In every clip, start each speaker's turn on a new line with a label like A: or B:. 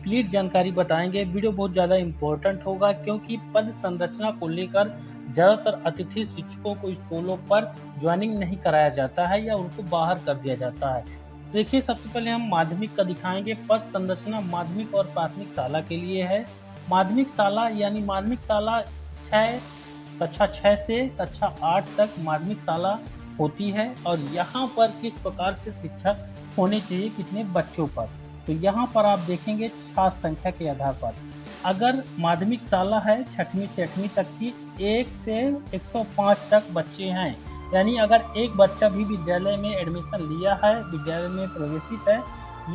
A: Complete जानकारी बताएंगे। Video बहुत ज़्यादा इम्पोर्टेंट होगा क्योंकि पद संरचना को लेकर ज़्यादातर अतिथि शिक्षकों को स्कूलों पर ज्वाइनिंग नहीं कराया जाता है या उनको बाहर कर दिया जाता है। देखिए, सबसे पहले हम माध्यमिक का दिखाएंगे। पद संरचना माध्यमिक और प्राथमिक शाला के लिए है। माध्यमिक शाला यानी माध्यमिक शाला कक्षा 6 से कक्षा 8 तक माध्यमिक शाला होती है और यहाँ पर किस प्रकार से शिक्षक होने चाहिए कितने बच्चों पर, तो यहाँ पर आप देखेंगे छात्र संख्या के आधार पर। अगर माध्यमिक शाला है 6वीं से 8वीं तक की, 1 से 105 तक बच्चे हैं, यानी अगर एक बच्चा भी विद्यालय में एडमिशन लिया है, विद्यालय में प्रवेशित है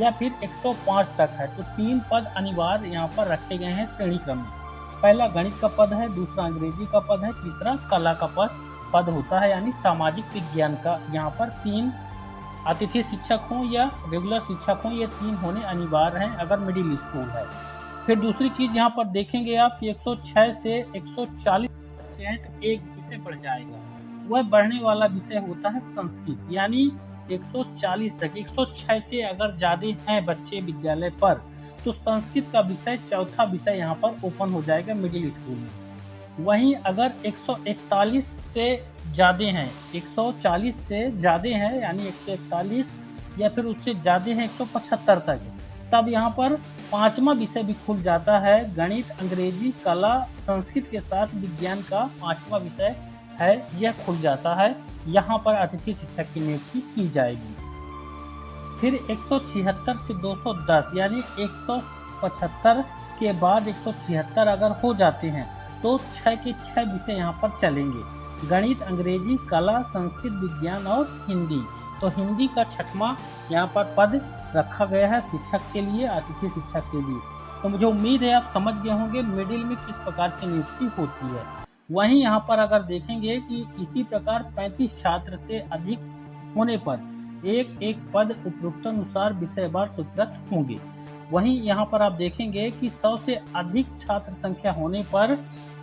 A: या फिर 105 तक है, तो 3 पद अनिवार्य यहाँ पर रखे गए हैं श्रेणी क्रम में। पहला गणित का पद है, दूसरा अंग्रेजी का पद है, तीसरा कला का पद होता है, यानी सामाजिक विज्ञान का। यहाँ पर 3 अतिथि शिक्षक हों या रेगुलर शिक्षक हों, ये 3 होने अनिवार्य हैं अगर मिडिल स्कूल है। फिर दूसरी चीज़ यहाँ पर देखेंगे आप, 106 से 140 बच्चे हैं तो एक विषय बढ़ जाएगा। वह बढ़ने वाला विषय होता है संस्कृत, यानी 140 तक। 106 से अगर ज़्यादा हैं बच्चे विद्यालय पर तो संस्कृत का विषय चौथा विषय यहाँ पर ओपन हो जाएगा मिडिल स्कूल में। वहीं अगर 141 से ज़्यादा हैं, 140 से ज़्यादा हैं यानी 141 या फिर उससे ज़्यादा हैं 175 तक, तब यहाँ पर 5वां विषय भी खुल जाता है। गणित, अंग्रेजी, कला, संस्कृत के साथ विज्ञान का 5वां विषय है, यह खुल जाता है। यहाँ पर अतिथि शिक्षक की नियुक्ति की जाएगी। फिर 176 से 210 यानी 175 के बाद 176 अगर हो जाते हैं तो 6 के 6 विषय यहाँ पर चलेंगे। गणित, अंग्रेजी, कला, संस्कृत, विज्ञान और हिंदी। तो हिंदी का 6वां यहाँ पर पद रखा गया है शिक्षक के लिए, अतिथि शिक्षक के लिए। तो मुझे उम्मीद है आप समझ गए होंगे मिडिल में किस प्रकार की नियुक्ति होती है। वहीं यहाँ पर अगर देखेंगे कि इसी प्रकार 35 छात्र से अधिक होने पर एक पद उपरोक्तानुसार विषयवार स्वीकृत होंगे। वहीं यहाँ पर आप देखेंगे कि 100 से अधिक छात्र संख्या होने पर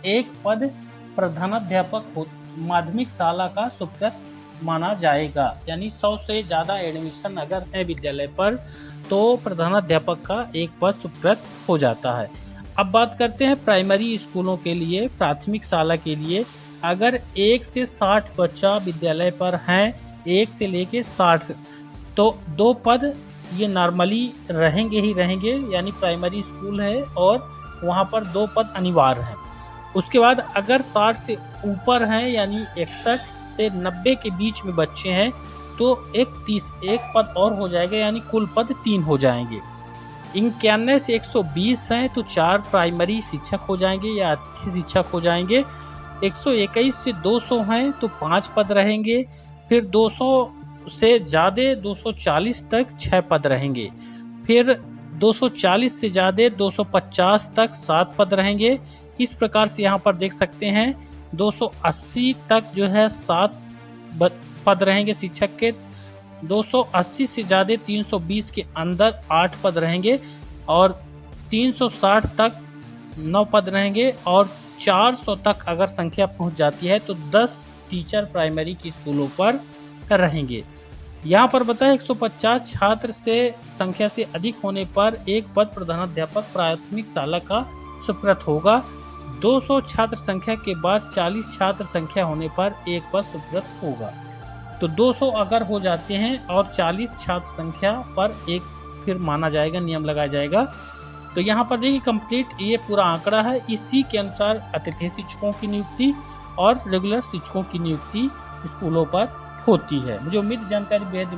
A: एक पद प्रधानाध्यापक माध्यमिक शाला का स्वीकृत माना जाएगा, यानी 100 से ज़्यादा एडमिशन अगर है विद्यालय पर तो प्रधानाध्यापक का एक पद स्वीकृत हो जाता है। अब बात करते हैं प्राइमरी स्कूलों के लिए, प्राथमिक शाला के लिए। अगर 1 से 60 बच्चा विद्यालय पर हैं, 1 से लेके 60, तो 2 पद ये नॉर्मली रहेंगे ही रहेंगे, यानी प्राइमरी स्कूल है और वहाँ पर 2 पद अनिवार्य हैं। उसके बाद अगर 60 से ऊपर हैं यानी 61 से 90 के बीच में बच्चे हैं तो एक पद और हो जाएगा, यानी कुल पद 3 हो जाएंगे। 91 से 120 हैं तो 4 प्राइमरी शिक्षक हो जाएंगे या अतिथि शिक्षक हो जाएंगे। 121 से 200 हैं तो 5 पद रहेंगे। फिर 200 से ज़्यादा 240 तक 6 पद रहेंगे। फिर 240 से ज़्यादा 250 तक 7 पद रहेंगे। इस प्रकार से यहाँ पर देख सकते हैं 280 तक जो है 7 पद रहेंगे शिक्षक के। 280 से ज़्यादा 320 के अंदर 8 पद रहेंगे और 360 तक 9 पद रहेंगे और 400 तक अगर संख्या पहुँच जाती है तो 10 टीचर प्राइमरी की स्कूलों पर रहेंगे। यहाँ पर बताएं 150 छात्र से संख्या से अधिक होने पर एक पद प्रधानाध्यापक प्राथमिक शाला का स्वीकृत होगा। 200 छात्र संख्या के बाद 40 छात्र संख्या होने पर एक पद स्वीकृत होगा। तो 200 अगर हो जाते हैं और 40 छात्र संख्या पर एक फिर माना जाएगा, नियम लगाया जाएगा। तो यहाँ पर देखिए कंप्लीट ये पूरा आंकड़ा है। इसी के अनुसार अतिथि शिक्षकों की नियुक्ति और रेगुलर शिक्षकों की नियुक्ति स्कूलों पर होती है। मुझे उम्मीद जानकारी बेहद